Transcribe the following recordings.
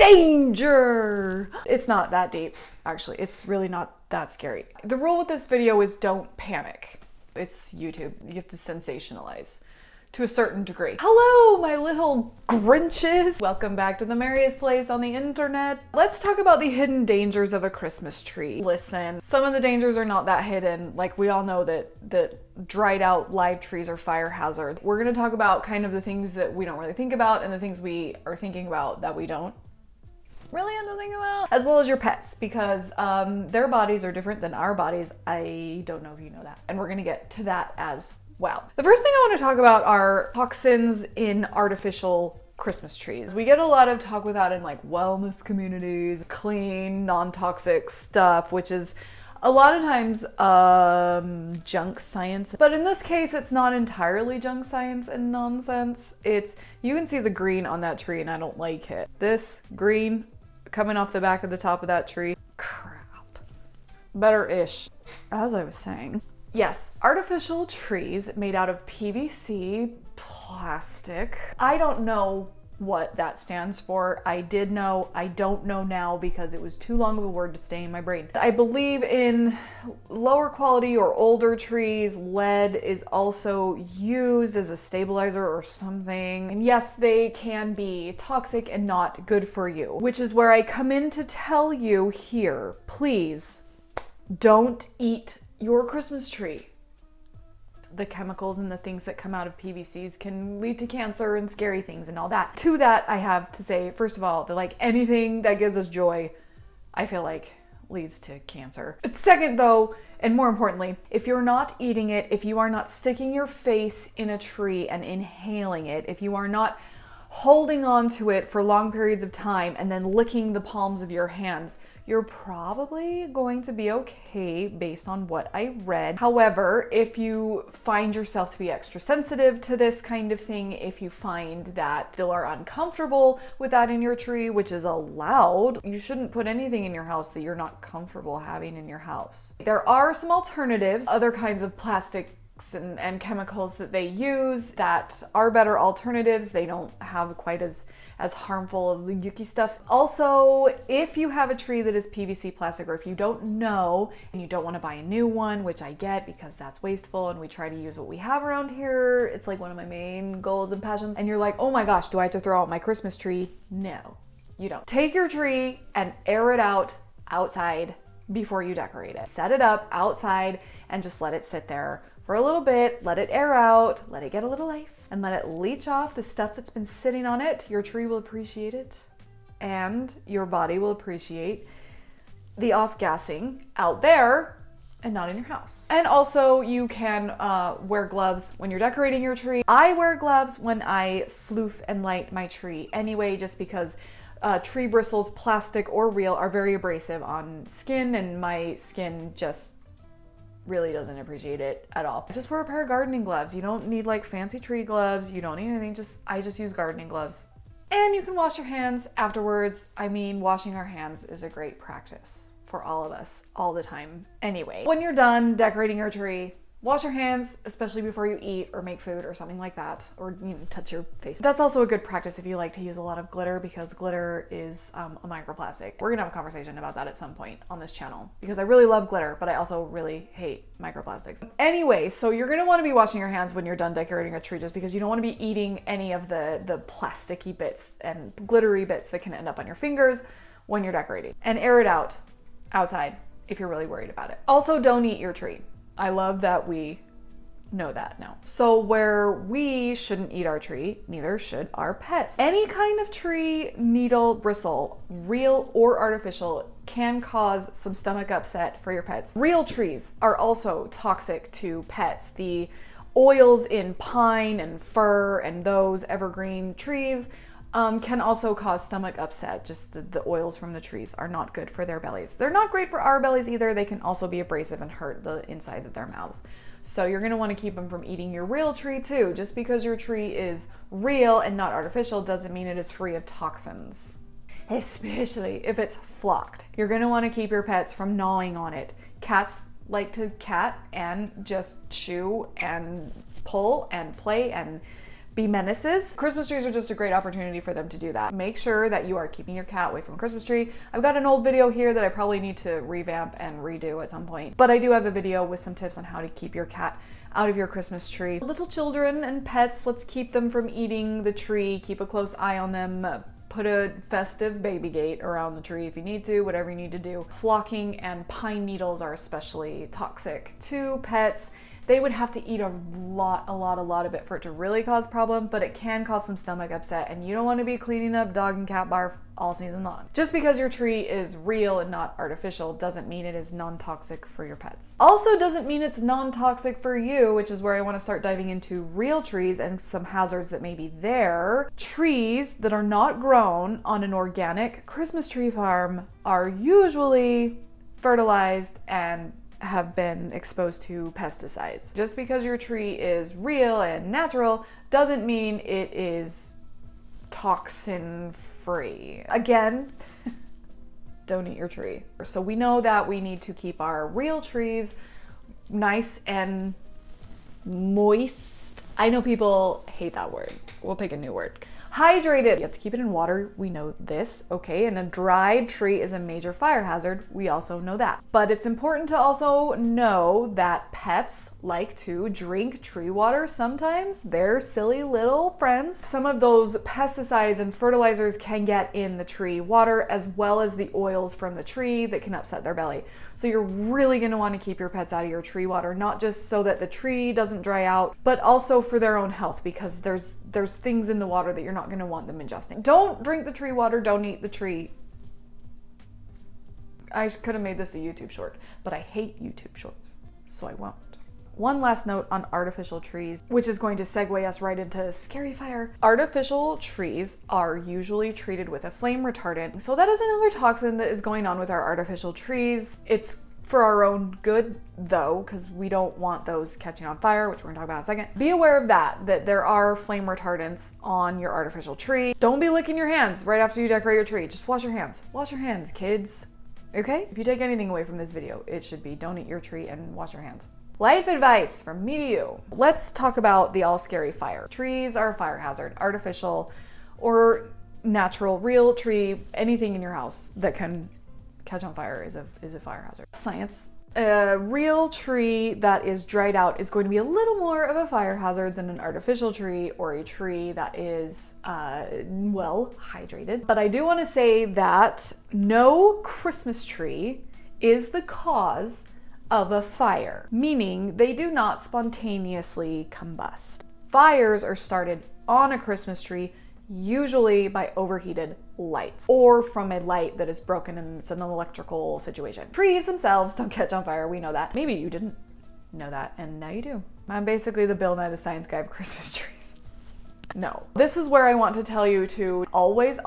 danger. It's not that deep, actually. It's really not that scary. The rule with this video is don't panic. It's YouTube. You have to sensationalize to a certain degree. Hello, my little Grinches. Welcome back to the merriest place on the internet. Let's talk about the hidden dangers of a Christmas tree. Listen, some of the dangers are not that hidden. Like, we all know that dried out live trees are fire hazard. We're gonna talk about kind of the things that we don't really think about and the things we are thinking about that we don't really have to think about, as well as your pets, because their bodies are different than our bodies. I don't know if you know that. And we're gonna get to that as well. The first thing I want to talk about are toxins in artificial Christmas trees. We get a lot of talk with that in like wellness communities, clean, non-toxic stuff, which is a lot of times junk science. But in this case, it's not entirely junk science and nonsense. You can see the green on that tree and I don't like it. This green coming off the back of the top of that tree, crap. Better-ish, as I was saying. Yes, artificial trees made out of PVC plastic. I don't know what that stands for. I did know, I don't know now because it was too long of a word to stay in my brain. I believe in lower quality or older trees, lead is also used as a stabilizer or something. And yes, they can be toxic and not good for you, which is where I come in to tell you here, please don't eat your Christmas tree. The chemicals and the things that come out of PVCs can lead to cancer and scary things and all that. To that, I have to say, first of all, that like anything that gives us joy, I feel like leads to cancer. Second though, and more importantly, if you're not eating it, if you are not sticking your face in a tree and inhaling it, if you are not holding on to it for long periods of time and then licking the palms of your hands, you're probably going to be okay based on what I read. However, if you find yourself to be extra sensitive to this kind of thing, if you find that still are uncomfortable with that in your tree, which is allowed, you shouldn't put anything in your house that you're not comfortable having in your house. There are some alternatives, other kinds of plastic and chemicals that they use that are better alternatives. They don't have quite as harmful of the yucky stuff. Also, if you have a tree that is PVC plastic, or if you don't know and you don't want to buy a new one, which I get because that's wasteful and we try to use what we have around here, it's like one of my main goals and passions, and you're like, oh my gosh, do I have to throw out my Christmas tree? No, you don't. Take your tree and air it out outside before you decorate it. Set it up outside and just let it sit there for a little bit, let it air out, let it get a little life, and let it leach off the stuff that's been sitting on it. Your tree will appreciate it, and your body will appreciate the off-gassing out there and not in your house. And also, you can wear gloves when you're decorating your tree. I wear gloves when I floof and light my tree anyway, just because tree bristles, plastic or real, are very abrasive on skin, and my skin just really doesn't appreciate it at all. Just wear a pair of gardening gloves. You don't need like fancy tree gloves. You don't need anything. I just use gardening gloves. And you can wash your hands afterwards. I mean, washing our hands is a great practice for all of us all the time. Anyway, when you're done decorating your tree, wash your hands, especially before you eat or make food or something like that, or touch your face. That's also a good practice if you like to use a lot of glitter, because glitter is a microplastic. We're gonna have a conversation about that at some point on this channel, because I really love glitter, but I also really hate microplastics. Anyway, so you're gonna wanna be washing your hands when you're done decorating a tree, just because you don't wanna be eating any of the plasticky bits and glittery bits that can end up on your fingers when you're decorating. And air it out outside if you're really worried about it. Also, don't eat your tree. I love that we know that now. So where we shouldn't eat our tree, neither should our pets. Any kind of tree needle bristle, real or artificial, can cause some stomach upset for your pets. Real trees are also toxic to pets. The oils in pine and fir and those evergreen trees can also cause stomach upset. Just the oils from the trees are not good for their bellies. They're not great for our bellies either. They can also be abrasive and hurt the insides of their mouths. So you're gonna wanna keep them from eating your real tree too. Just because your tree is real and not artificial doesn't mean it is free of toxins, especially if it's flocked. You're gonna wanna keep your pets from gnawing on it. Cats like to cat and just chew and pull and play and be menaces. Christmas trees are just a great opportunity for them to do that. Make sure that you are keeping your cat away from a Christmas tree. I've got an old video here that I probably need to revamp and redo at some point, but I do have a video with some tips on how to keep your cat out of your Christmas tree. Little children and pets, let's keep them from eating the tree. Keep a close eye on them. Put a festive baby gate around the tree if you need to, whatever you need to do. Flocking and pine needles are especially toxic to pets. They would have to eat a lot of it for it to really cause problem, but it can cause some stomach upset, and you don't want to be cleaning up dog and cat barf all season long. Just because your tree is real and not artificial doesn't mean it is non-toxic for your pets. Also doesn't mean it's non-toxic for you, which is where I want to start diving into real trees and some hazards that may be there. Trees that are not grown on an organic Christmas tree farm are usually fertilized and have been exposed to pesticides. Just because your tree is real and natural doesn't mean it is toxin free. Again, don't eat your tree. So we know that we need to keep our real trees nice and moist. I know people hate that word. We'll pick a new word. Hydrated. You have to keep it in water. We know this, okay? And a dried tree is a major fire hazard. We also know that. But it's important to also know that pets like to drink tree water sometimes. They're silly little friends. Some of those pesticides and fertilizers can get in the tree water, as well as the oils from the tree that can upset their belly. So you're really gonna wanna keep your pets out of your tree water, not just so that the tree doesn't dry out, but also for their own health, because there's things in the water that you're not going to want them ingesting. Don't drink the tree water, don't eat the tree. I could have made this a YouTube short, but I hate YouTube shorts, so I won't. One last note on artificial trees, which is going to segue us right into scary fire. Artificial trees are usually treated with a flame retardant. So that is another toxin that is going on with our artificial trees. It's for our own good though, because we don't want those catching on fire, which we're gonna talk about in a second. Be aware of that there are flame retardants on your artificial tree. Don't be licking your hands right after you decorate your tree. Just wash your hands. Wash your hands, kids. Okay? If you take anything away from this video, it should be don't eat your tree and wash your hands. Life advice from me to you. Let's talk about the all scary fire. Trees are a fire hazard, artificial or natural, real tree, anything in your house that can catch on fire is a fire hazard. Science. A real tree that is dried out is going to be a little more of a fire hazard than an artificial tree or a tree that is, well, hydrated. But I do want to say that no Christmas tree is the cause of a fire, meaning they do not spontaneously combust. Fires are started on a Christmas tree usually by overheated lights or from a light that is broken and it's an electrical situation. Trees themselves don't catch on fire, we know that. Maybe you didn't know that and now you do. I'm basically the Bill Nye the Science Guy of Christmas trees. No. This is where I want to tell you to always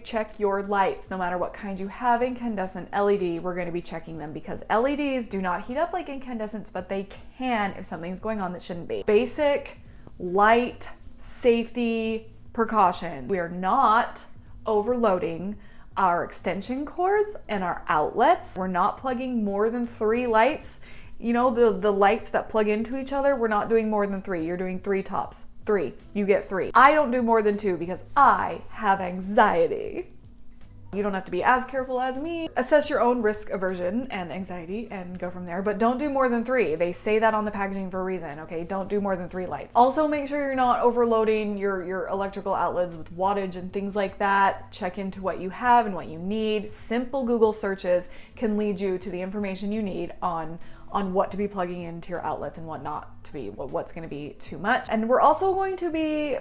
check your lights. No matter what kind you have. Incandescent, LED, we're going to be checking them because LEDs do not heat up like incandescents, but they can if something's going on that shouldn't be. Basic light safety precaution. We are not overloading our extension cords and our outlets. We're not plugging more than 3 lights. You know, the lights that plug into each other, we're not doing more than 3. You're doing 3 tops. 3. You get 3. I don't do more than 2 because I have anxiety. You don't have to be as careful as me. Assess your own risk aversion and anxiety and go from there, but don't do more than 3. They say that on the packaging for a reason, okay? Don't do more than 3 lights. Also, make sure you're not overloading your electrical outlets with wattage and things like that. Check into what you have and what you need. Simple Google searches can lead you to the information you need on what to be plugging into your outlets and what not to be, what's gonna be too much. And we're also going to be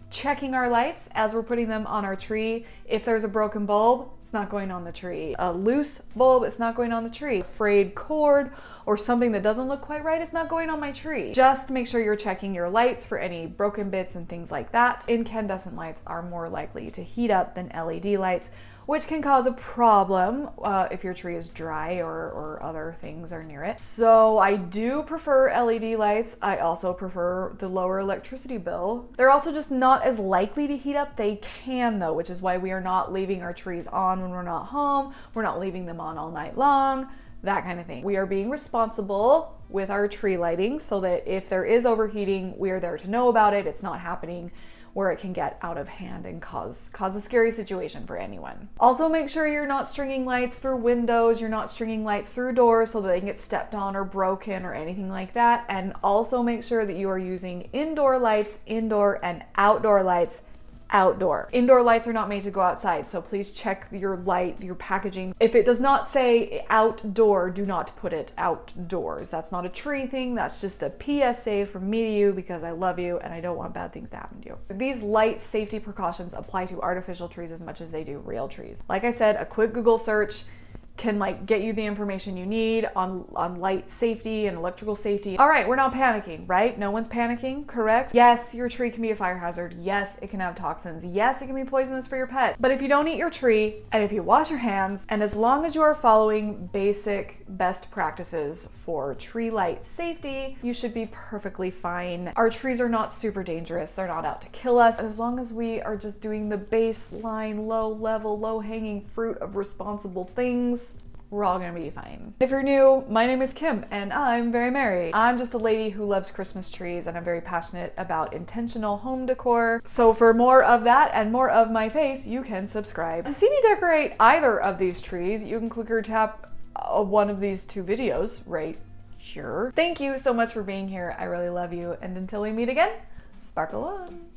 checking our lights as we're putting them on our tree. If there's a broken bulb, it's not going on the tree. A loose bulb, it's not going on the tree. A frayed cord or something that doesn't look quite right, it's not going on my tree. Just make sure you're checking your lights for any broken bits and things like that. Incandescent lights are more likely to heat up than LED lights, which can cause a problem if your tree is dry or other things are near it. So I do prefer LED lights. I also prefer the lower electricity bill. They're also just not as likely to heat up. They can though, which is why we are not leaving our trees on when we're not home. We're not leaving them on all night long. that kind of thing. We are being responsible with our tree lighting so that if there is overheating, we are there to know about it. It's not happening where it can get out of hand and cause a scary situation for anyone. Also, make sure you're not stringing lights through windows, you're not stringing lights through doors so that they can get stepped on or broken or anything like that. And also make sure that you are using indoor lights, indoor and outdoor lights, outdoor. Indoor lights are not made to go outside, so please check your light, your packaging. If it does not say outdoor, do not put it outdoors. That's not a tree thing, that's just a PSA from me to you because I love you and I don't want bad things to happen to you. These light safety precautions apply to artificial trees as much as they do real trees. Like I said, a quick Google search can get you the information you need on light safety and electrical safety. All right, we're not panicking, right? No one's panicking, correct? Yes, your tree can be a fire hazard. Yes, it can have toxins. Yes, it can be poisonous for your pet. But if you don't eat your tree, and if you wash your hands, and as long as you are following basic best practices for tree light safety, you should be perfectly fine. Our trees are not super dangerous. They're not out to kill us. As long as we are just doing the baseline, low level, low hanging fruit of responsible things, we're all gonna be fine. If you're new, my name is Kim and I'm very merry. I'm just a lady who loves Christmas trees and I'm very passionate about intentional home decor. So for more of that and more of my face, you can subscribe. To see me decorate either of these trees, you can click or tap one of these two videos right here. Thank you so much for being here. I really love you. And until we meet again, sparkle on.